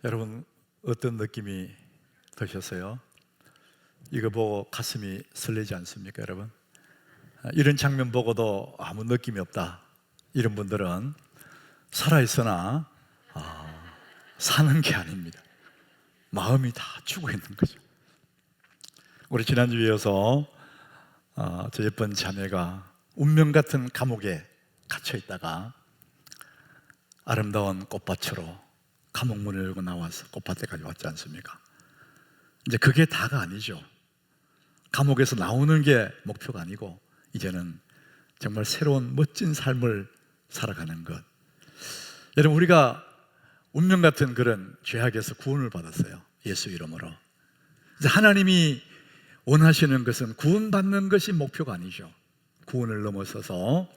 여러분 어떤 느낌이 드셨어요? 이거 보고 가슴이 설레지 않습니까, 여러분? 이런 장면 보고도 아무 느낌이 없다, 이런 분들은 살아있으나 사는 게 아닙니다. 마음이 다 죽어 있는 거죠. 우리 지난주에 이어서 저 예쁜 자매가 운명 같은 감옥에 갇혀 있다가 아름다운 꽃밭으로 감옥 문을 열고 나와서 꽃밭에까지 왔지 않습니까? 이제 그게 다가 아니죠. 감옥에서 나오는 게 목표가 아니고 이제는 정말 새로운 멋진 삶을 살아가는 것. 여러분, 우리가 운명 같은 그런 죄악에서 구원을 받았어요. 예수 이름으로. 이제 하나님이 원하시는 것은 구원받는 것이 목표가 아니죠. 구원을 넘어서서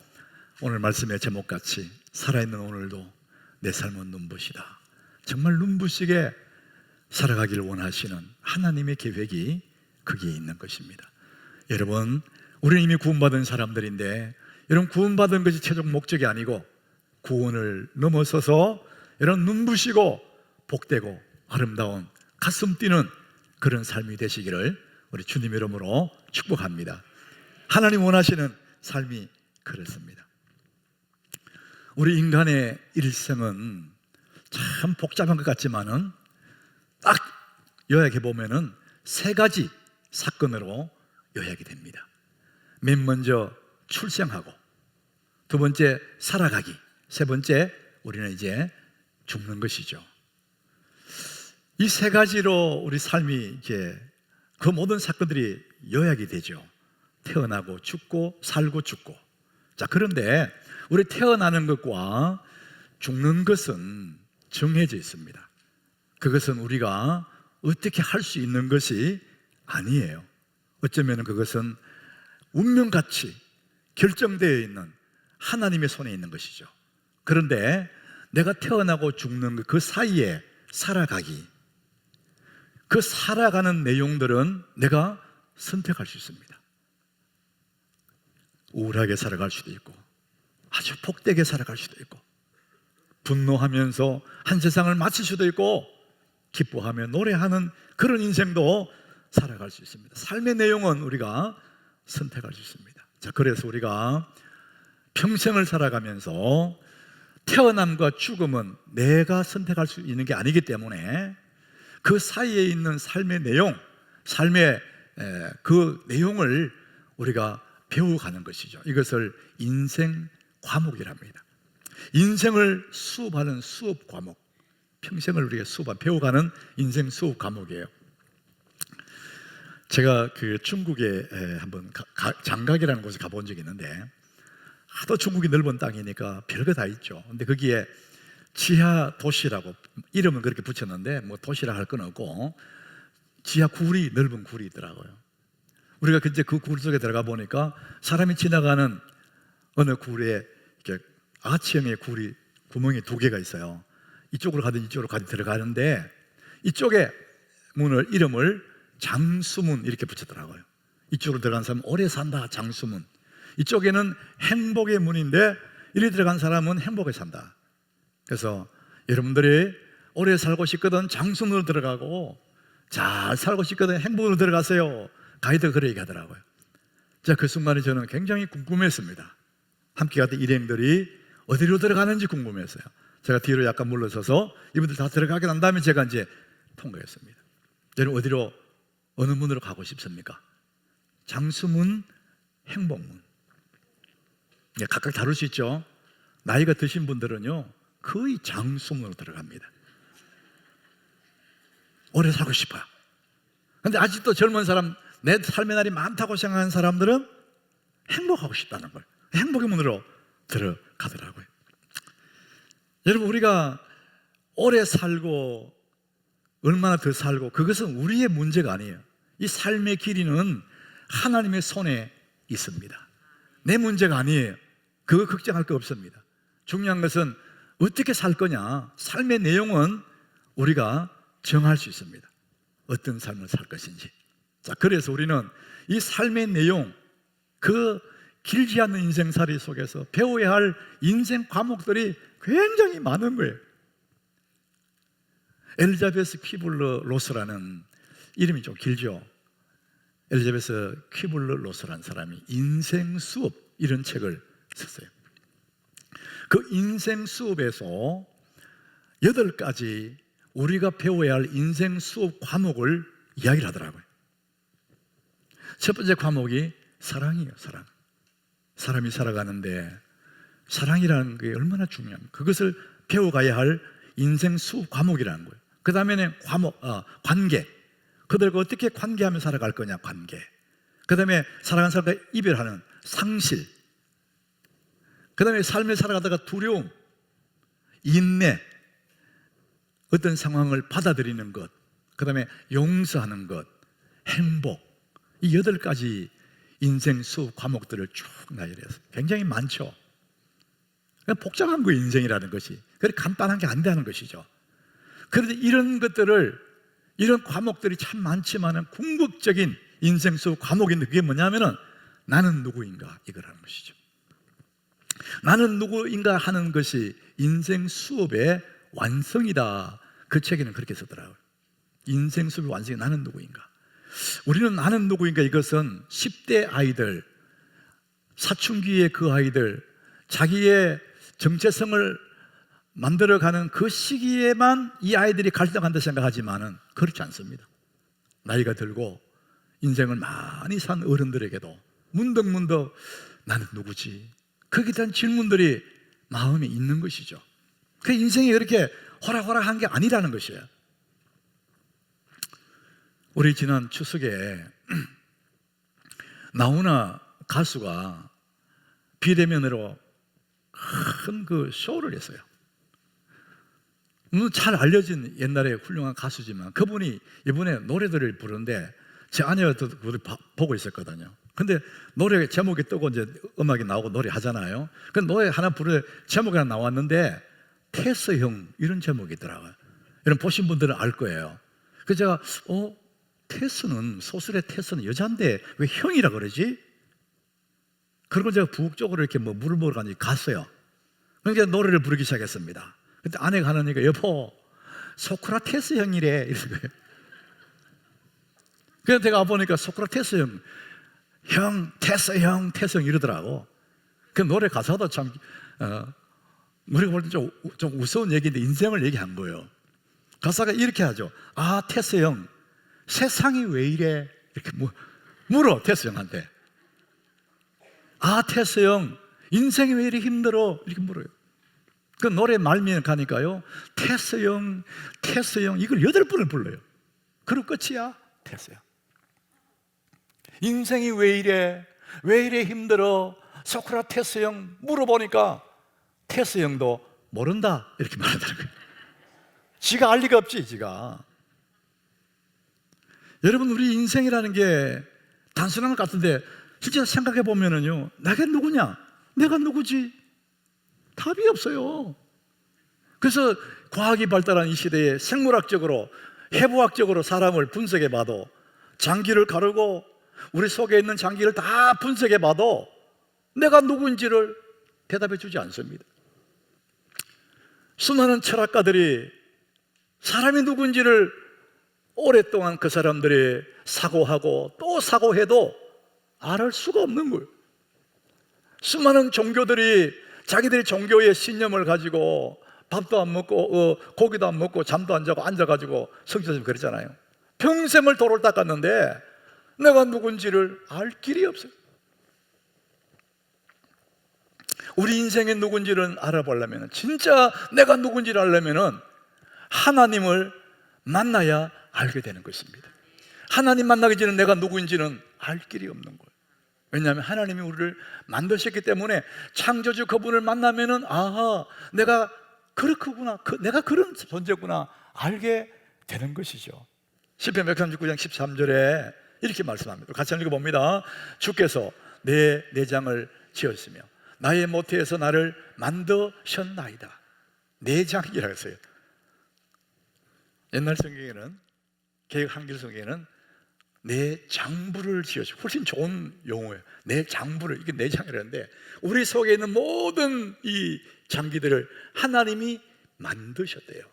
오늘 말씀의 제목같이 살아있는 오늘도 내 삶은 눈부시다, 정말 눈부시게 살아가기를 원하시는 하나님의 계획이 거기에 있는 것입니다. 여러분, 우리는 이미 구원받은 사람들인데, 여러분, 구원받은 것이 최종 목적이 아니고 구원을 넘어서서 여러분 눈부시고 복되고 아름다운 가슴 뛰는 그런 삶이 되시기를 우리 주님 이름으로 축복합니다. 하나님 원하시는 삶이 그렇습니다. 우리 인간의 일생은 참 복잡한 것 같지만은 딱 요약해 보면은 세 가지 사건으로 요약이 됩니다. 맨 먼저 출생하고, 두 번째 살아가기, 세 번째 우리는 이제 죽는 것이죠. 이 세 가지로 우리 삶이 이제 그 모든 사건들이 요약이 되죠. 태어나고 죽고 살고 죽고. 자, 그런데 우리 태어나는 것과 죽는 것은 정해져 있습니다. 그것은 우리가 어떻게 할 수 있는 것이 아니에요. 어쩌면 그것은 운명같이 결정되어 있는 하나님의 손에 있는 것이죠. 그런데 내가 태어나고 죽는 그 사이에 살아가기, 그 살아가는 내용들은 내가 선택할 수 있습니다. 우울하게 살아갈 수도 있고, 아주 복되게 살아갈 수도 있고, 분노하면서 한 세상을 마칠 수도 있고, 기뻐하며 노래하는 그런 인생도 살아갈 수 있습니다. 삶의 내용은 우리가 선택할 수 있습니다. 자, 그래서 우리가 평생을 살아가면서 태어남과 죽음은 내가 선택할 수 있는 게 아니기 때문에 그 사이에 있는 삶의 내용, 삶의 그 내용을 우리가 배워가는 것이죠. 이것을 인생 과목이랍니다. 인생을 수업하는 수업 과목, 평생을 우리가 배워가는 인생 수업 과목이에요. 제가 그 중국에 한번 장각이라는 곳에 가본 적이 있는데, 하도 중국이 넓은 땅이니까 별거 다 있죠. 근데 거기에 지하 도시라고 이름은 그렇게 붙였는데 뭐 도시라 할 건 없고 지하 굴이, 넓은 굴이 있더라고요. 우리가 이제 그 굴 속에 들어가 보니까 사람이 지나가는 어느 굴에 이렇게 아치형의 굴이, 구멍이 두 개가 있어요. 이쪽으로 가든 이쪽으로 가든 들어가는데 이쪽에 문을, 이름을 장수문 이렇게 붙였더라고요. 이쪽으로 들어간 사람은 오래 산다, 장수문. 이쪽에는 행복의 문인데 이리 들어간 사람은 행복에 산다. 그래서 여러분들이 오래 살고 싶거든 장수문으로 들어가고, 잘 살고 싶거든 행복으로 들어가세요. 가이드가 그렇게 얘기하더라고요. 자, 그 순간에 저는 굉장히 궁금했습니다. 함께 갔던 일행들이 어디로 들어가는지 궁금했어요. 제가 뒤로 약간 물러서서 이분들 다 들어가게 난 다음에 제가 이제 통과했습니다. 여러분, 어디로, 어느 문으로 가고 싶습니까? 장수문, 행복문. 각각 다를 수 있죠. 나이가 드신 분들은요 거의 장수문으로 들어갑니다. 오래 살고 싶어요. 그런데 아직도 젊은 사람, 내 삶의 날이 많다고 생각하는 사람들은 행복하고 싶다는 걸, 행복의 문으로 들어가더라고요. 여러분, 우리가 오래 살고 얼마나 더 살고 그것은 우리의 문제가 아니에요. 이 삶의 길이는 하나님의 손에 있습니다. 내 문제가 아니에요. 그거 걱정할 거 없습니다. 중요한 것은 어떻게 살 거냐, 삶의 내용은 우리가 정할 수 있습니다. 어떤 삶을 살 것인지. 자, 그래서 우리는 이 삶의 내용, 그 길지 않은 인생살이 속에서 배워야 할 인생 과목들이 굉장히 많은 거예요. 엘리자베스 퀴블러 로스라는 이름이 좀 길죠. 엘리자베스 퀴블러 로스라는 사람이 인생 수업 이런 책을 썼어요. 그 인생 수업에서 8가지 우리가 배워야 할 인생 수업 과목을 이야기를 하더라고요. 첫 번째 과목이 사랑이에요. 사랑. 사람이 살아가는데 사랑이라는 게 얼마나 중요합니까? 그것을 배워가야 할 인생 수업 과목이라는 거예요. 그 다음에는 관계. 그들과 어떻게 관계하며 살아갈 거냐, 관계. 그 다음에 사랑하는 사람과 이별하는 상실. 그 다음에 삶을 살아가다가 두려움, 인내, 어떤 상황을 받아들이는 것, 그 다음에 용서하는 것, 행복. 이 8가지 인생 수업 과목들을 쭉 나열해서 굉장히 많죠. 복잡한 거예요, 인생이라는 것이. 그래 간단한 게 안 되는 것이죠. 그런데 이런 것들을, 이런 과목들이 참 많지만은 궁극적인 인생 수업 과목인데 그게 뭐냐면은 나는 누구인가 이거라는 것이죠. 나는 누구인가 하는 것이 인생 수업의 완성이다. 그 책에는 그렇게 쓰더라고요. 인생 수업의 완성이 나는 누구인가. 우리는 나는 누구인가 이것은 10대 아이들, 사춘기의 그 아이들, 자기의 정체성을 만들어가는 그 시기에만 이 아이들이 갈등한다 생각하지만은 그렇지 않습니다. 나이가 들고 인생을 많이 산 어른들에게도 문득문득 나는 누구지? 거기에 대한 질문들이 마음에 있는 것이죠. 그 인생이 그렇게 호락호락한 게 아니라는 것이에요. 우리 지난 추석에 나훈아 가수가 비대면으로 큰 그 쇼를 했어요. 잘 알려진 옛날에 훌륭한 가수지만 그분이 이번에 노래들을 부르는데 제 아내가 그걸 보고 있었거든요. 근데 노래 제목이 뜨고 이제 음악이 나오고 노래 하잖아요. 그 노래 하나 부르는 제목이 하나 나왔는데 테스형 이런 제목이더라고요. 이런 보신 분들은 알 거예요. 그래서 제가 테스는 소설의 테스는 여자인데 왜 형이라 그러지? 그리고 제가 부국적으로 이렇게 물을 먹으러 갔어요. 그러니까 노래를 부르기 시작했습니다. 그때 아내가 하니까 여보 소크라테스 형이래 이런 거예요. 그래서 제가 보니까 소크라테스 형, 테스 형 이러더라고. 그 노래 가사도 참 우리가 볼 때 좀 우스운 얘기인데 인생을 얘기한 거예요. 가사가 이렇게 하죠. 아 테스 형 세상이 왜 이래? 이렇게 물어 테스 형한테. 아 테스 형 인생이 왜 이렇게 힘들어? 이렇게 물어요. 그 노래 말미에 가니까요 테스 형 이걸 8번을 불러요. 그리고 끝이야. 테스 형 인생이 왜 이래 힘들어? 소크라테스 형 물어보니까 테스 형도 모른다 이렇게 말하더라고요. 지가 알 리가 없지 지가. 여러분 우리 인생이라는 게 단순한 것 같은데 실제 생각해 보면은요 내가 누구냐? 내가 누구지? 답이 없어요. 그래서 과학이 발달한 이 시대에 생물학적으로 해부학적으로 사람을 분석해 봐도 장기를 가르고 우리 속에 있는 장기를 다 분석해 봐도 내가 누구인지를 대답해 주지 않습니다. 수많은 철학가들이 사람이 누구인지를 오랫동안 그 사람들이 사고하고 또 사고해도 알 수가 없는 거예요. 수많은 종교들이 자기들의 종교의 신념을 가지고 밥도 안 먹고 고기도 안 먹고 잠도 안 자고 앉아가지고 성지에서 그랬잖아요. 평생을 도를 닦았는데 내가 누군지를 알 길이 없어요. 우리 인생의 누군지를 알아보려면 진짜 내가 누군지를 알려면 하나님을 만나야 알게 되는 것입니다. 하나님 만나기 전에 내가 누구인지는 알 길이 없는 거예요. 왜냐하면 하나님이 우리를 만드셨기 때문에 창조주 그분을 만나면은 아하 내가 그렇구나 내가 그런 존재구나 알게 되는 것이죠. 시편 139장 13절에 이렇게 말씀합니다. 같이 한번 읽어봅니다. 주께서 내 내장을 지었으며 나의 모태에서 나를 만드셨나이다. 내장이라고 했어요. 옛날 성경에는 개역 한글 성경에는 내 장부를 지어서 훨씬 좋은 용어예요. 내 장부를 이게 내장이라는데 우리 속에 있는 모든 이 장기들을 하나님이 만드셨대요.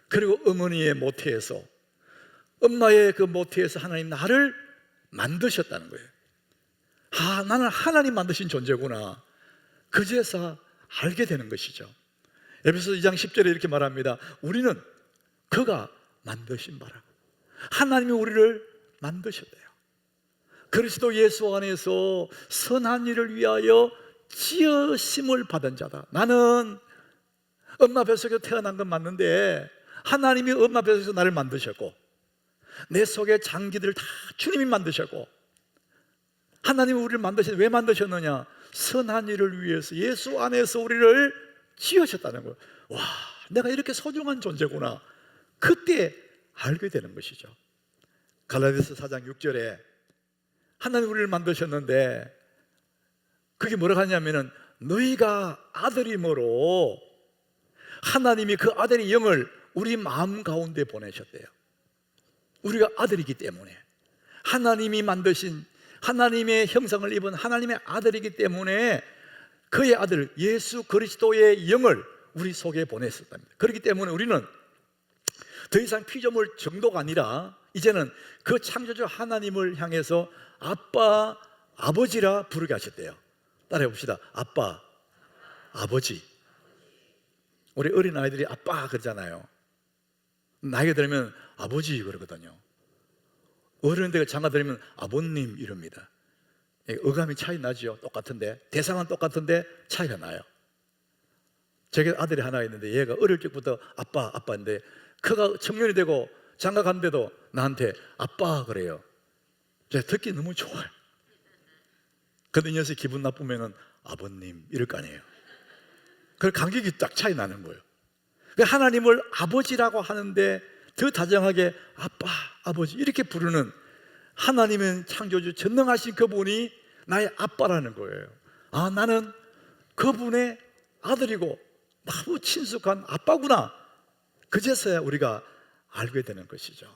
그리고 어머니의 모태에서, 엄마의 그 모태에서 하나님 나를 만드셨다는 거예요. 나는 하나님 만드신 존재구나. 그제서 알게 되는 것이죠. 에베소서 2장 10절에 이렇게 말합니다. 우리는 그가 만드신 바라. 하나님이 우리를 만드셨대요. 그리스도 예수 안에서 선한 일을 위하여 지으심을 받은 자다. 나는 엄마 뱃속에서 태어난 건 맞는데 하나님이 엄마 뱃속에서 나를 만드셨고, 내 속의 장기들을 다 주님이 만드셨고, 하나님이 우리를 만드셨는데 왜 만드셨느냐? 선한 일을 위해서 예수 안에서 우리를 지으셨다는 거예요. 와, 내가 이렇게 소중한 존재구나. 그때 알게 되는 것이죠. 갈라디아서 4장 6절에 하나님 우리를 만드셨는데 그게 뭐라고 하냐면은 너희가 아들이므로 하나님이 그 아들의 영을 우리 마음 가운데 보내셨대요. 우리가 아들이기 때문에, 하나님이 만드신 하나님의 형상을 입은 하나님의 아들이기 때문에 그의 아들 예수 그리스도의 영을 우리 속에 보냈었답니다. 그렇기 때문에 우리는 더 이상 피조물 정도가 아니라 이제는 그 창조주 하나님을 향해서 아빠, 아버지라 부르게 하셨대요. 따라해 봅시다. 아빠, 아버지. 우리 어린아이들이 아빠 그러잖아요. 나이가 들면 아버지 그러거든요. 어른들 장가 들으면 아버님 이럽니다. 어감이 차이 나죠. 똑같은데, 대상은 똑같은데 차이가 나요. 제게 아들이 하나 있는데 얘가 어릴 적부터 아빠인데 그가 청년이 되고 장가 갔는데도 나한테 아빠 그래요. 제가 듣기 너무 좋아요. 근데 이 녀석이 기분 나쁘면은 아버님 이럴 거 아니에요. 그 간격이 딱 차이 나는 거예요. 하나님을 아버지라고 하는데 더 다정하게 아빠, 아버지 이렇게 부르는 하나님은 창조주 전능하신 그분이 나의 아빠라는 거예요. 나는 그분의 아들이고 너무 친숙한 아빠구나. 그제서야 우리가 알게 되는 것이죠.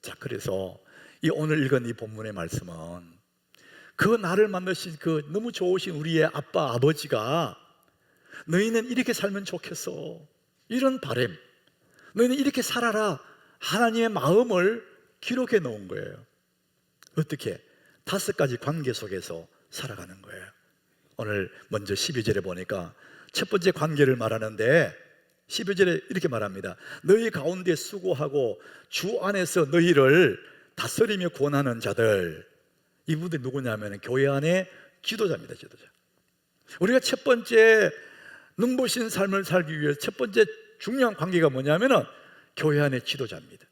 자, 그래서 이 오늘 읽은 이 본문의 말씀은 그 나를 만드신 그 너무 좋으신 우리의 아빠, 아버지가 너희는 이렇게 살면 좋겠어, 이런 바람, 너희는 이렇게 살아라, 하나님의 마음을 기록해 놓은 거예요. 어떻게? 5가지 관계 속에서 살아가는 거예요. 오늘 먼저 12절에 보니까 첫 번째 관계를 말하는데 12절에 이렇게 말합니다. 너희 가운데 수고하고 주 안에서 너희를 다스리며 권하는 자들. 이분들이 누구냐면 교회 안에 지도자입니다. 지도자. 우리가 첫 번째 눈부신 삶을 살기 위해 첫 번째 중요한 관계가 뭐냐면 교회 안의 지도자입니다.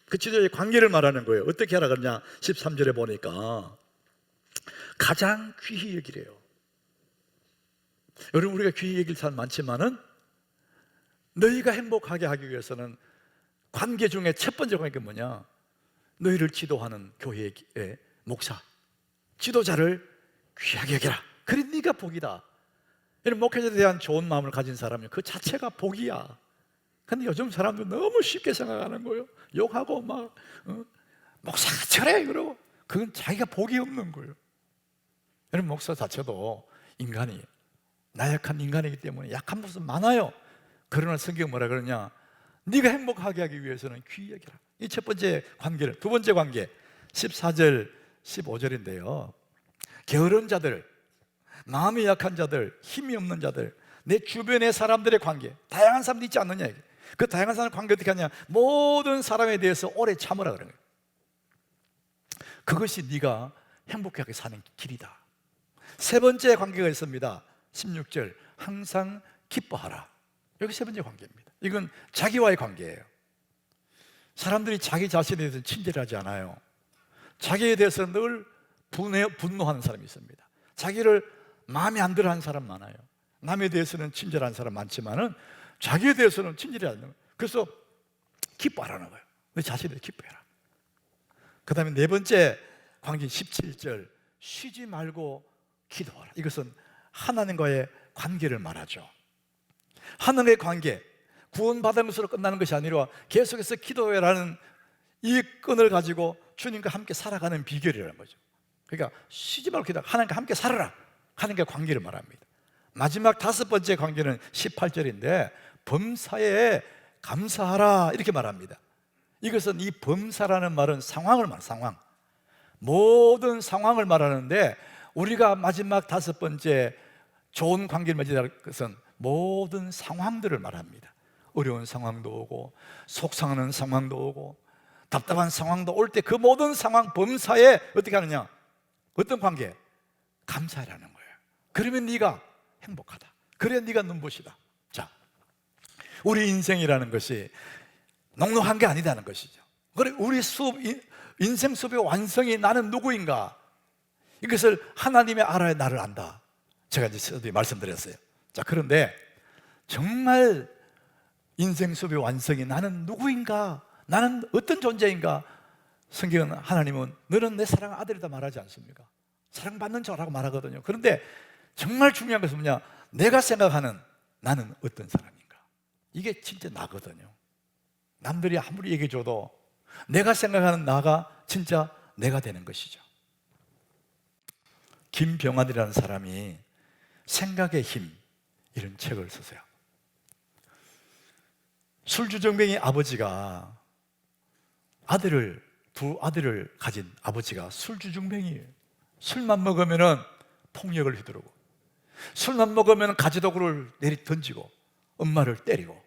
그 지도자의 관계를 말하는 거예요. 어떻게 하라 그러냐? 13절에 보니까 가장 귀히 여기래요. 여러분, 우리가 귀히 여길 사람 많지만은 너희가 행복하게 하기 위해서는 관계 중에 첫 번째 관계가 뭐냐? 너희를 지도하는 교회의 목사, 지도자를 귀하게 여겨라. 그래 네가 복이다. 이런 목회자에 대한 좋은 마음을 가진 사람은 그 자체가 복이야. 근데 요즘 사람들 너무 쉽게 생각하는 거예요. 욕하고 막 목사가 저래 그러고 그건 자기가 복이 없는 거예요. 여러분, 목사 자체도 인간이 나약한 인간이기 때문에 약한 모습 많아요. 그러나 성경 뭐라 그러냐? 네가 행복하게 하기 위해서는 귀히 여기라. 이 첫 번째 관계를. 두 번째 관계 14절 15절인데요 게으른 자들, 마음이 약한 자들, 힘이 없는 자들, 내 주변의 사람들의 관계, 다양한 사람도 있지 않느냐. 그 다양한 사람의 관계 어떻게 하냐? 모든 사람에 대해서 오래 참으라 그런 거예요. 그것이 네가 행복하게 사는 길이다. 세 번째 관계가 있습니다. 16절 항상 기뻐하라. 여기 세 번째 관계입니다. 이건 자기와의 관계예요. 사람들이 자기 자신에 대해서 친절하지 않아요. 자기에 대해서 늘 분노하는 사람이 있습니다. 자기를 마음에 안 들어 하는 사람 많아요. 남에 대해서는 친절한 사람 많지만은 자기에 대해서는 친절히 않는 거예요. 그래서 기뻐하라는 거예요. 너 자신에 대해 기뻐해라. 그 다음에 네 번째 관계 17절 쉬지 말고 기도하라. 이것은 하나님과의 관계를 말하죠. 하나님의 관계, 구원받은 것으로 끝나는 것이 아니라 계속해서 기도해라는 이 끈을 가지고 주님과 함께 살아가는 비결이라는 거죠. 그러니까 쉬지 말고 기도하라. 하나님과 함께 살아라. 하나님과의 관계를 말합니다. 마지막 5번째 관계는 18절인데 범사에 감사하라 이렇게 말합니다. 이것은 이 범사라는 말은 상황을 말해요. 상황, 모든 상황을 말하는데 우리가 마지막 5번째 좋은 관계를 맺는 것은 모든 상황들을 말합니다. 어려운 상황도 오고 속상하는 상황도 오고 답답한 상황도 올 때 그 모든 상황 범사에 어떻게 하느냐? 어떤 관계? 감사라는 거예요. 그러면 네가 행복하다. 그래야 네가 눈부시다. 자, 우리 인생이라는 것이 넉넉한 게 아니다는 것이죠. 그래, 우리 인생 수업의 완성이 나는 누구인가? 이것을 하나님이 알아야 나를 안다. 제가 이제 말씀드렸어요. 자, 그런데 정말 인생 수업의 완성이 나는 누구인가? 나는 어떤 존재인가? 성경은 하나님은 너는 내 사랑하는 아들이다 말하지 않습니까? 사랑받는 자라고 말하거든요. 그런데 정말 중요한 것은 뭐냐? 내가 생각하는 나는 어떤 사람인가? 이게 진짜 나거든요. 남들이 아무리 얘기해줘도 내가 생각하는 나가 진짜 내가 되는 것이죠. 김병환이라는 사람이 생각의 힘 이런 책을 쓰세요. 술주정뱅이 아버지가 두 아들을 가진 아버지가 술주정뱅이에요. 술만 먹으면 폭력을 휘두르고 술만 먹으면 가지도구를 내리 던지고 엄마를 때리고.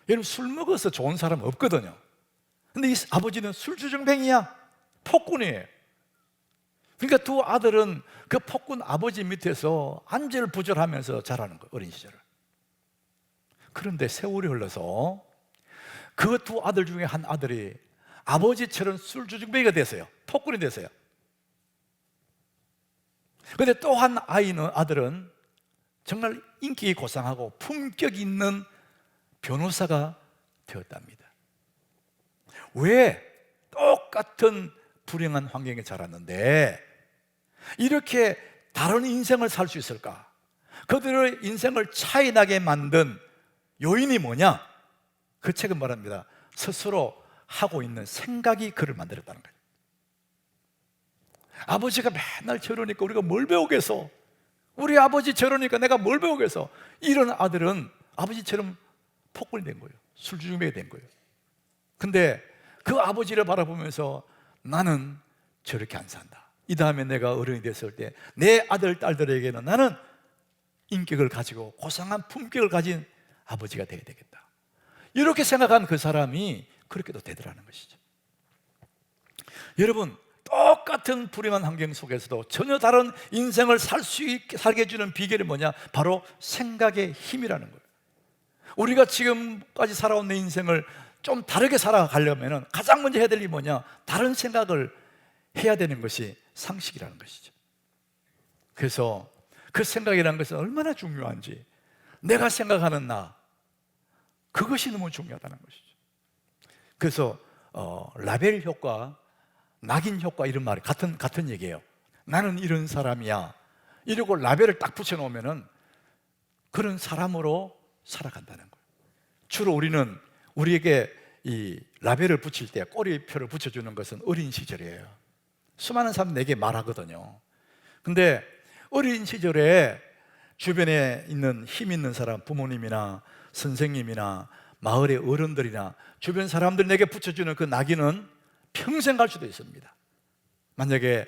여러분, 술 먹어서 좋은 사람 없거든요. 근데 이 아버지는 술주정뱅이야. 폭군이에요. 그러니까 두 아들은 그 폭군 아버지 밑에서 안절부절하면서 자라는 거예요, 어린 시절을. 그런데 세월이 흘러서 그 두 아들 중에 한 아들이 아버지처럼 술주정뱅이가 됐어요. 폭군이 됐어요. 그런데 또 한 아들은 정말 인기 고상하고 품격 있는 변호사가 되었답니다. 왜? 똑같은 불행한 환경에 자랐는데 이렇게 다른 인생을 살 수 있을까? 그들의 인생을 차이나게 만든 요인이 뭐냐? 그 책은 말합니다. 스스로 하고 있는 생각이 그를 만들었다는 거예요. 아버지가 맨날 저러니까 우리가 뭘 배우겠어? 우리 아버지 저러니까 내가 뭘 배우겠어? 이런 아들은 아버지처럼 폭군이 된 거예요. 술주정뱅이 된 거예요. 근데 그 아버지를 바라보면서 나는 저렇게 안 산다. 이 다음에 내가 어른이 됐을 때 내 아들, 딸들에게는 나는 인격을 가지고 고상한 품격을 가진 아버지가 되어야 되겠다. 이렇게 생각한 그 사람이 그렇게도 되더라는 것이죠. 여러분, 똑같은 불행한 환경 속에서도 전혀 다른 인생을 살게 해주는 비결이 뭐냐? 바로 생각의 힘이라는 거예요. 우리가 지금까지 살아온 내 인생을 좀 다르게 살아가려면 가장 먼저 해야 될 일이 뭐냐? 다른 생각을 해야 되는 것이 상식이라는 것이죠. 그래서 그 생각이라는 것은 얼마나 중요한지, 내가 생각하는 나, 그것이 너무 중요하다는 것이죠. 그래서 라벨 효과, 낙인 효과 이런 말이 같은 얘기예요. 나는 이런 사람이야 이러고 라벨을 딱 붙여놓으면 그런 사람으로 살아간다는 거예요. 주로 우리에게 이 라벨을 붙일 때 꼬리표를 붙여주는 것은 어린 시절이에요. 수많은 사람 내게 말하거든요. 근데 어린 시절에 주변에 있는 힘 있는 사람, 부모님이나 선생님이나 마을의 어른들이나 주변 사람들 내게 붙여주는 그 낙인은 평생 갈 수도 있습니다. 만약에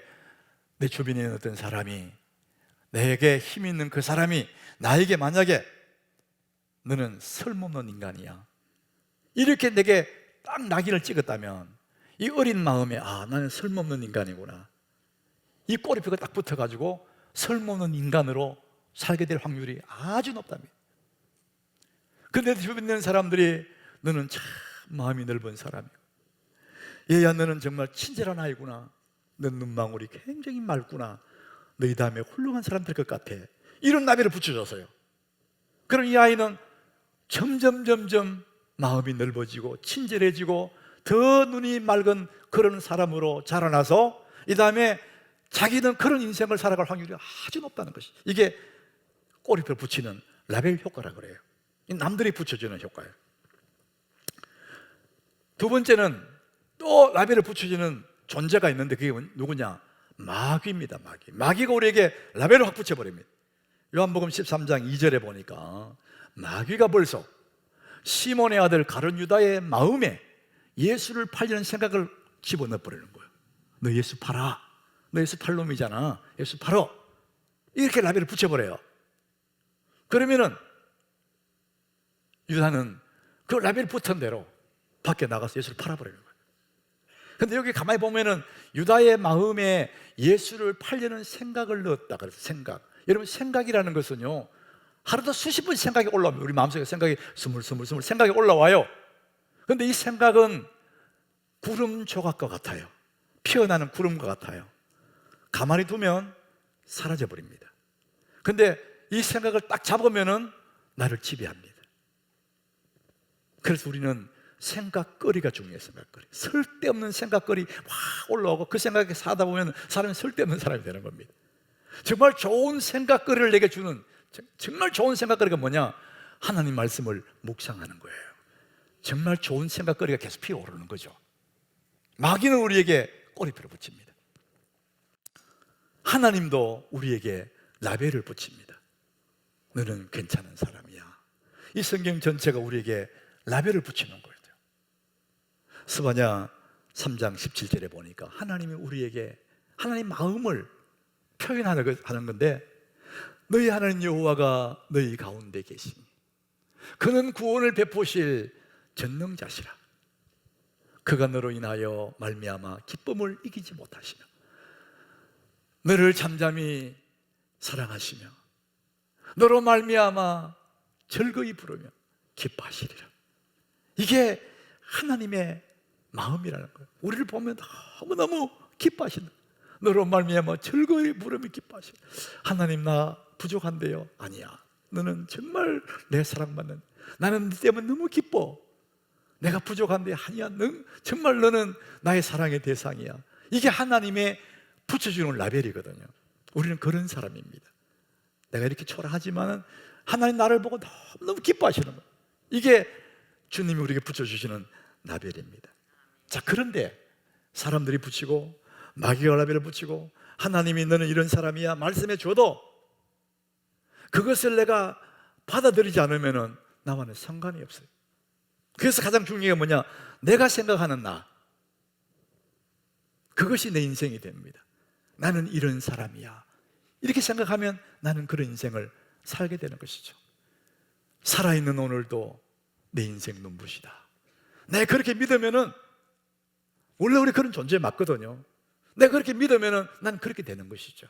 내 주변에 있는 어떤 사람이, 내게 힘 있는 그 사람이 나에게 만약에 너는 쓸모없는 인간이야 이렇게 내게 딱 낙인을 찍었다면 이 어린 마음에 나는 쓸모없는 인간이구나, 이 꼬리표가 딱 붙어가지고 쓸모없는 인간으로 살게 될 확률이 아주 높답니다. 그런데 주변에 있는 사람들이 너는 참 마음이 넓은 사람이고, 얘야 너는 정말 친절한 아이구나, 너 눈망울이 굉장히 맑구나, 너 이 다음에 훌륭한 사람 될 것 같아, 이런 나비를 붙여줬어요. 그럼 이 아이는 점점 마음이 넓어지고 친절해지고 더 눈이 맑은 그런 사람으로 자라나서 이 다음에 자기는 그런 인생을 살아갈 확률이 아주 높다는 것이, 이게 꼬리표를 붙이는 라벨 효과라고 그래요. 남들이 붙여주는 효과예요. 두 번째는 또 라벨을 붙여주는 존재가 있는데 그게 누구냐? 마귀입니다. 마귀가 우리에게 라벨을 확 붙여버립니다. 요한복음 13장 2절에 보니까 마귀가 벌써 시몬의 아들 가룟 유다의 마음에 예수를 팔려는 생각을 집어넣어 버리는 거예요. 너 예수 팔아. 너 예수 팔 놈이잖아. 예수 팔어. 이렇게 라벨을 붙여버려요. 그러면은 유다는 그 라벨 붙은 대로 밖에 나가서 예수를 팔아버리는 거예요. 근데 여기 가만히 보면은 유다의 마음에 예수를 팔려는 생각을 넣었다 그래서 생각. 여러분, 생각이라는 것은요, 하루도 수십 번 생각이 올라옵니다. 우리 마음속에 생각이 스물스물 생각이 올라와요. 근데 이 생각은 구름 조각과 같아요. 피어나는 구름과 같아요. 가만히 두면 사라져 버립니다. 근데 이 생각을 딱 잡으면은 나를 지배합니다. 그래서 우리는 생각거리가 중요해요. 생각거리. 쓸데없는 생각거리 확 올라오고 그 생각에 사다 보면 사람이 쓸데없는 사람이 되는 겁니다. 정말 좋은 생각거리를 내게 주는, 정말 좋은 생각거리가 뭐냐? 하나님 말씀을 묵상하는 거예요. 정말 좋은 생각거리가 계속 피어오르는 거죠. 마귀는 우리에게 꼬리표를 붙입니다. 하나님도 우리에게 라벨을 붙입니다. 너는 괜찮은 사람이야. 이 성경 전체가 우리에게 라벨을 붙이는 거예요. 스바냐 3장 17절에 보니까 하나님이 우리에게 하나님 마음을 표현하는 건데, 너희 하나님 여호와가 너희 가운데 계시니 그는 구원을 베푸실 전능자시라. 그가 너로 인하여 말미암아 기쁨을 이기지 못하시며 너를 잠잠히 사랑하시며 너로 말미암아 즐거이 부르며 기뻐하시리라. 이게 하나님의 마음이라는 거예요. 우리를 보면 너무너무 기뻐하신다. 너로 말미암아 즐거이 부르며 기뻐하시라. 하나님, 나 부족한데요? 아니야. 너는 정말 내 사랑받는, 나는 네 때문에 너무 기뻐. 내가 부족한데 아니야. 정말 너는 나의 사랑의 대상이야. 이게 하나님의 붙여주는 라벨이거든요. 우리는 그런 사람입니다. 내가 이렇게 초라하지만 하나님 나를 보고 너무 기뻐하시는 거예요. 이게 주님이 우리에게 붙여주시는 라벨입니다. 자, 그런데 사람들이 붙이고 마귀가 라벨을 붙이고 하나님이 너는 이런 사람이야 말씀해 줘도 그것을 내가 받아들이지 않으면 나와는 상관이 없어요. 그래서 가장 중요한 게 뭐냐? 내가 생각하는 나, 그것이 내 인생이 됩니다. 나는 이런 사람이야, 이렇게 생각하면 나는 그런 인생을 살게 되는 것이죠. 살아있는 오늘도 내 인생 눈부시다. 내가 그렇게 믿으면은, 원래 우리 그런 존재 맞거든요. 내가 그렇게 믿으면은 난 그렇게 되는 것이죠.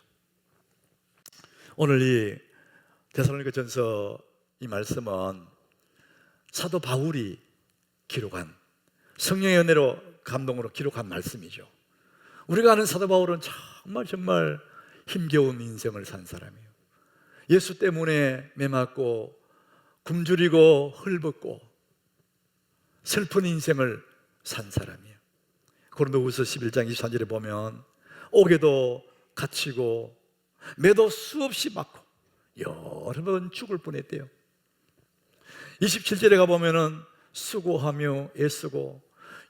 오늘 이 데살로니가전서 이 말씀은 사도 바울이 기록한, 성령의 은혜로 감동으로 기록한 말씀이죠. 우리가 아는 사도 바울은 정말 힘겨운 인생을 산 사람이에요. 예수 때문에 매맞고 굶주리고 헐벗고 슬픈 인생을 산 사람이에요. 고린도후서 11장 23절에 보면 옥에도 갇히고 매도 수없이 맞고 여러 번 죽을 뻔했대요. 27절에 가보면 수고하며 애쓰고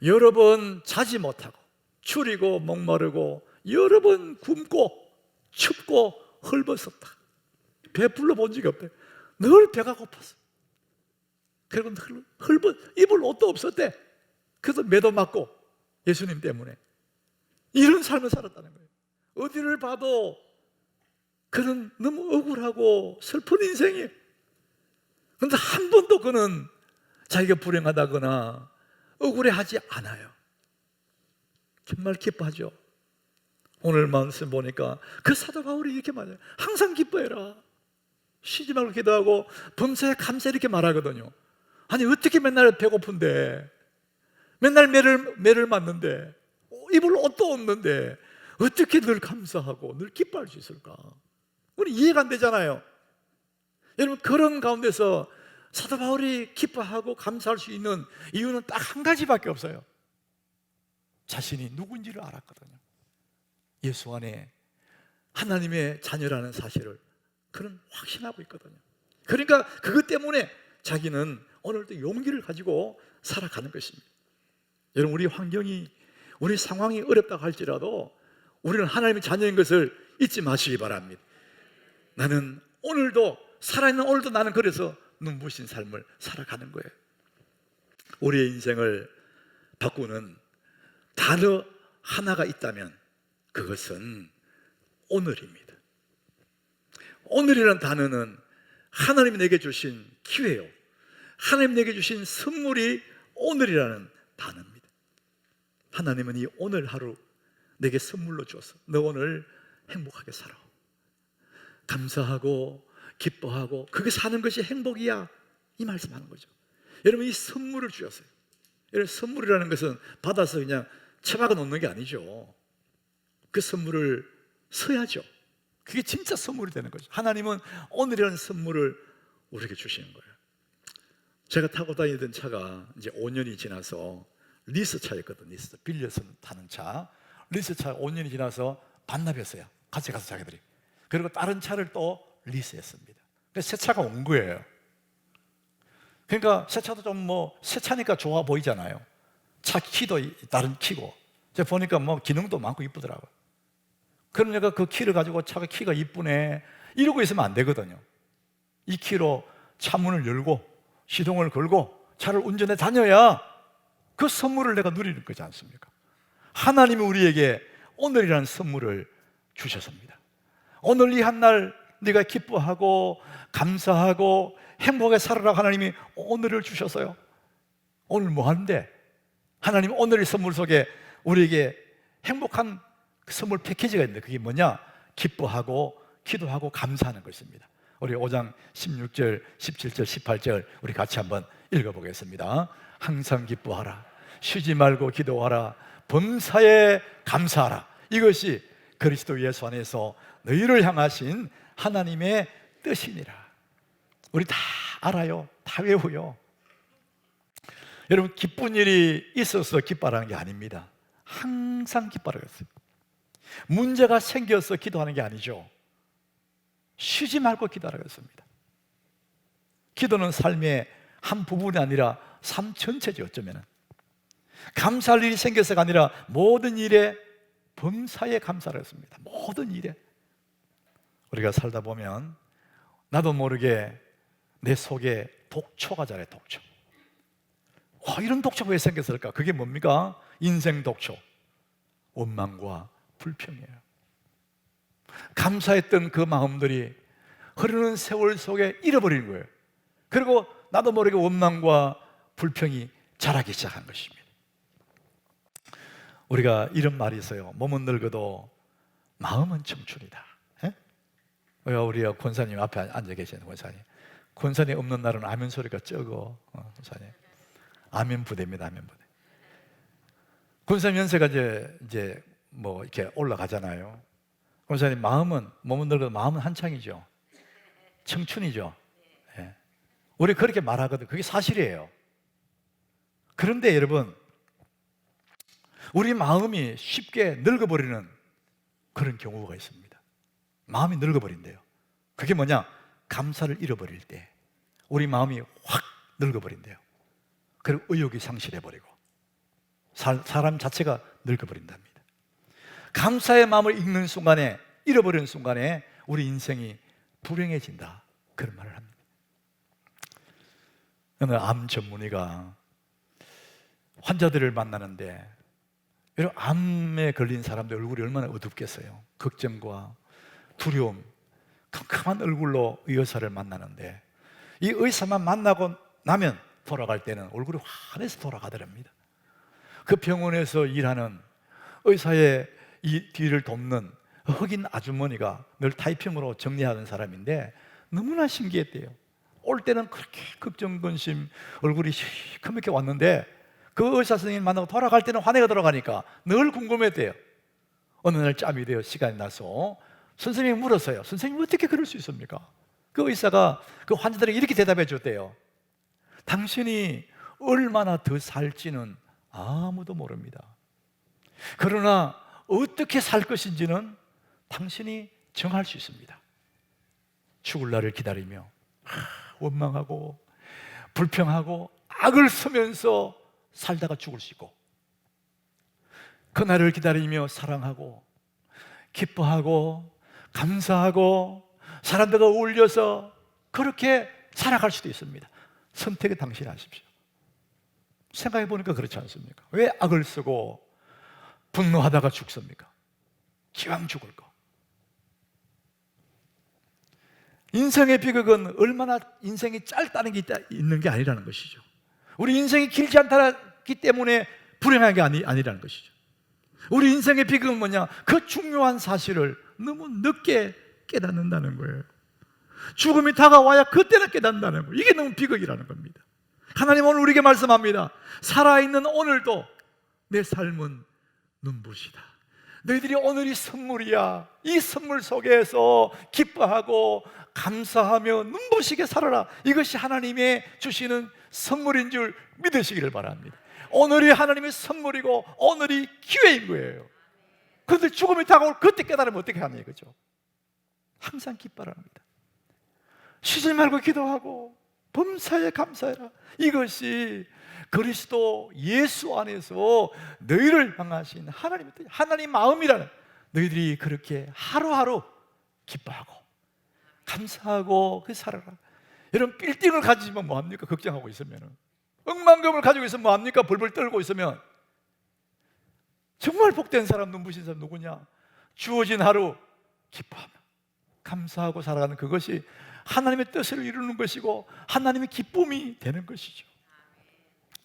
여러 번 자지 못하고 추리고 목마르고 여러 번 굶고 춥고 헐벗었다. 배불러 본 적이 없대. 늘 배가 고팠어. 그리고 입을 옷도 없었대. 그래서 매도 맞고 예수님 때문에 이런 삶을 살았다는 거예요. 어디를 봐도 그는 너무 억울하고 슬픈 인생이에요. 그런데 한 번도 그는 자기가 불행하다거나 억울해하지 않아요. 정말 기뻐하죠. 오늘 말씀 보니까 그 사도 바울이 이렇게 말해요. 항상 기뻐해라. 쉬지 말고 기도하고 범사에 감사 이렇게 말하거든요. 아니, 어떻게 맨날 배고픈데, 맨날 매를 맞는데, 입을 옷도 없는데 어떻게 늘 감사하고 늘 기뻐할 수 있을까? 우리 이해가 안 되잖아요. 여러분, 그런 가운데서 사도 바울이 기뻐하고 감사할 수 있는 이유는 딱 한 가지밖에 없어요. 자신이 누군지를 알았거든요. 예수 안에 하나님의 자녀라는 사실을 그는 확신하고 있거든요. 그러니까 그것 때문에 자기는 오늘도 용기를 가지고 살아가는 것입니다. 여러분, 우리 환경이, 우리 상황이 어렵다고 할지라도 우리는 하나님의 자녀인 것을 잊지 마시기 바랍니다. 나는 오늘도, 살아있는 오늘도 나는 그래서 눈부신 삶을 살아가는 거예요. 우리의 인생을 바꾸는 단어 하나가 있다면 그것은 오늘입니다. 오늘이라는 단어는 하나님이 내게 주신 기회요, 하나님 내게 주신 선물이 오늘이라는 단어입니다. 하나님은 이 오늘 하루 내게 선물로 주어서 너 오늘 행복하게 살아, 감사하고 기뻐하고 그게 사는 것이 행복이야, 이 말씀하는 거죠. 여러분, 이 선물을 주셨어요. 여러분, 선물이라는 것은 받아서 그냥 처박아 놓는 게 아니죠. 그 선물을 써야죠. 그게 진짜 선물이 되는 거죠. 하나님은 오늘이라는 선물을 우리에게 주시는 거예요. 제가 타고 다니던 차가 이제 5년이 지나서 리스 차였거든요. 리스, 빌려서 타는 차. 리스 차가 5년이 지나서 반납했어요. 같이 가서 자기들이. 그리고 다른 차를 또 리스했습니다. 그래서 새 차가 온 거예요. 그러니까 새 차도 좀 새 차니까 좋아 보이잖아요. 차 키도 다른 키고, 제가 보니까 기능도 많고 이쁘더라고요. 그러니까 그 키를 가지고 차가 키가 이쁘네 이러고 있으면 안 되거든요. 이 키로 차문을 열고 시동을 걸고 차를 운전해 다녀야 그 선물을 내가 누리는 거지 않습니까? 하나님이 우리에게 오늘이라는 선물을 주셨습니다. 오늘 이 한 날 네가 기뻐하고 감사하고 행복하게 살아라. 하나님이 오늘을 주셨어요. 오늘 뭐 하는데? 하나님 오늘의 선물 속에 우리에게 행복한 그 선물 패키지가 있는데 그게 뭐냐? 기뻐하고 기도하고 감사하는 것입니다. 우리 5장 16절, 17절, 18절 우리 같이 한번 읽어보겠습니다. 항상 기뻐하라, 쉬지 말고 기도하라, 범사에 감사하라. 이것이 그리스도 예수 안에서 너희를 향하신 하나님의 뜻이니라. 우리 다 알아요. 다 외워요. 여러분, 기쁜 일이 있어서 기뻐하는 게 아닙니다. 항상 기뻐하라고 했어요. 문제가 생겨서 기도하는 게 아니죠. 쉬지 말고 기도하라고 했습니다. 기도는 삶의 한 부분이 아니라 삶 전체죠. 어쩌면 감사할 일이 생겨서가 아니라 모든 일에 범사에 감사를 했습니다. 모든 일에. 우리가 살다 보면 나도 모르게 내 속에 독초가 자라요. 독초. 이런 독초가 왜 생겼을까? 그게 뭡니까? 인생 독초, 원망과 불평이에요. 감사했던 그 마음들이 흐르는 세월 속에 잃어버리는 거예요. 그리고 나도 모르게 원망과 불평이 자라기 시작한 것입니다. 우리가 이런 말이 있어요. 몸은 늙어도 마음은 청춘이다. 우리 권사님 앞에 앉아 계시는 권사님. 권사님 없는 날은 아멘 소리가 적어. 권사님 아멘 부대입니다. 아멘 부대. 권사님 연세가 이제 이렇게 올라가잖아요. 권사님 마음은, 몸은 늙어도 마음은 한창이죠. 청춘이죠. 네. 우리 그렇게 말하거든. 그게 사실이에요. 그런데 여러분, 우리 마음이 쉽게 늙어버리는 그런 경우가 있습니다. 마음이 늙어버린대요. 그게 뭐냐? 감사를 잃어버릴 때 우리 마음이 확 늙어버린대요. 그리고 의욕이 상실해버리고 사람 자체가 늙어버린답니다. 감사의 마음을 잃는 순간에, 잃어버리는 순간에 우리 인생이 불행해진다, 그런 말을 합니다. 어느 암 전문의가 환자들을 만나는데, 여러분, 암에 걸린 사람들 얼굴이 얼마나 어둡겠어요. 걱정과 두려움, 캄캄한 얼굴로 이 의사를 만나는데, 이 의사만 만나고 나면 돌아갈 때는 얼굴이 환해서 돌아가더랍니다. 그 병원에서 일하는 의사의 이 뒤를 돕는 흑인 아주머니가 늘 타이핑으로 정리하는 사람인데 너무나 신기했대요. 올 때는 그렇게 걱정, 근심, 얼굴이 시커멓게 왔는데 그 의사 선생님 만나고 돌아갈 때는 환해가 돌아가니까 늘 궁금했대요. 어느 날 짬이 되어 시간이 나서 선생님이 물었어요. 선생님 어떻게 그럴 수 있습니까? 그 의사가 그 환자들에게 이렇게 대답해 줬대요. 당신이 얼마나 더 살지는 아무도 모릅니다. 그러나 어떻게 살 것인지는 당신이 정할 수 있습니다. 죽을 날을 기다리며 원망하고 불평하고 악을 쓰면서 살다가 죽을 수 있고, 그날을 기다리며 사랑하고 기뻐하고 감사하고 사람들과 어울려서 그렇게 살아갈 수도 있습니다. 선택을 당신이 하십시오. 생각해 보니까 그렇지 않습니까? 왜 악을 쓰고 분노하다가 죽습니까? 기왕 죽을 거. 인생의 비극은 얼마나 인생이 짧다는 게 있는 게 아니라는 것이죠. 우리 인생이 길지 않다기 때문에 불행한 게 아니라는 것이죠. 우리 인생의 비극은 뭐냐? 그 중요한 사실을 너무 늦게 깨닫는다는 거예요. 죽음이 다가와야 그때는 깨닫는다는 거예요. 이게 너무 비극이라는 겁니다. 하나님은 오늘 우리에게 말씀합니다. 살아있는 오늘도 내 삶은 눈부시다. 너희들이 오늘이 선물이야. 이 선물 속에서 기뻐하고 감사하며 눈부시게 살아라. 이것이 하나님의 주시는 선물인 줄 믿으시기를 바랍니다. 오늘이 하나님의 선물이고 오늘이 기회인 거예요. 그런데 죽음이 다가올 그때 깨달으면 어떻게 하냐 이거죠. 항상 기뻐하라는 겁니다. 쉬지 말고 기도하고 범사에 감사해라. 이것이 그리스도 예수 안에서 너희를 향하신 하나님의 뜻, 하나님 마음이라는, 너희들이 그렇게 하루하루 기뻐하고 감사하고 그 살아라. 여러분 빌딩을 가지면 뭐합니까? 걱정하고 있으면, 억만금을 가지고 있으면 뭐합니까? 벌벌 떨고 있으면. 정말 복된 사람, 눈부신 사람 누구냐? 주어진 하루 기뻐하며 감사하고 살아가는 그것이 하나님의 뜻을 이루는 것이고 하나님의 기쁨이 되는 것이죠.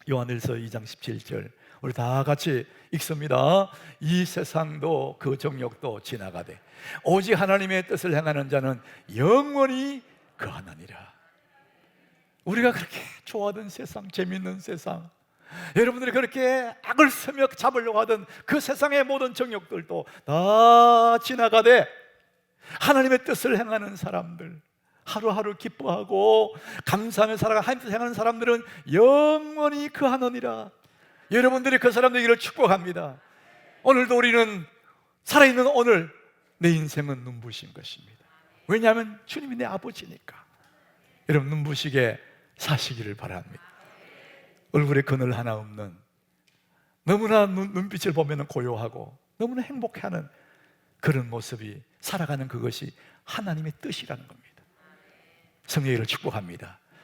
요한일서 2장 17절 우리 다 같이 읽습니다. 이 세상도 그 정욕도 지나가되 오직 하나님의 뜻을 행하는 자는 영원히 거하나니라. 우리가 그렇게 좋아하던 세상, 재밌는 세상, 여러분들이 그렇게 악을 쓰며 잡으려고 하던 그 세상의 모든 정욕들도 다 지나가되 하나님의 뜻을 행하는 사람들, 하루하루 기뻐하고 감사하며 살아가 하나님의 뜻을 행하는 사람들은 영원히 거하느니라. 여러분들이 그 사람들에게 축복합니다. 오늘도 우리는 살아있는 오늘 내 인생은 눈부신 것입니다. 왜냐하면 주님이 내 아버지니까. 여러분 눈부시게 사시기를 바랍니다. 얼굴에 그늘 하나 없는, 너무나 눈빛을 보면 고요하고 너무나 행복해하는 그런 모습이 살아가는 그것이 하나님의 뜻이라는 겁니다. 성령을 축복합니다.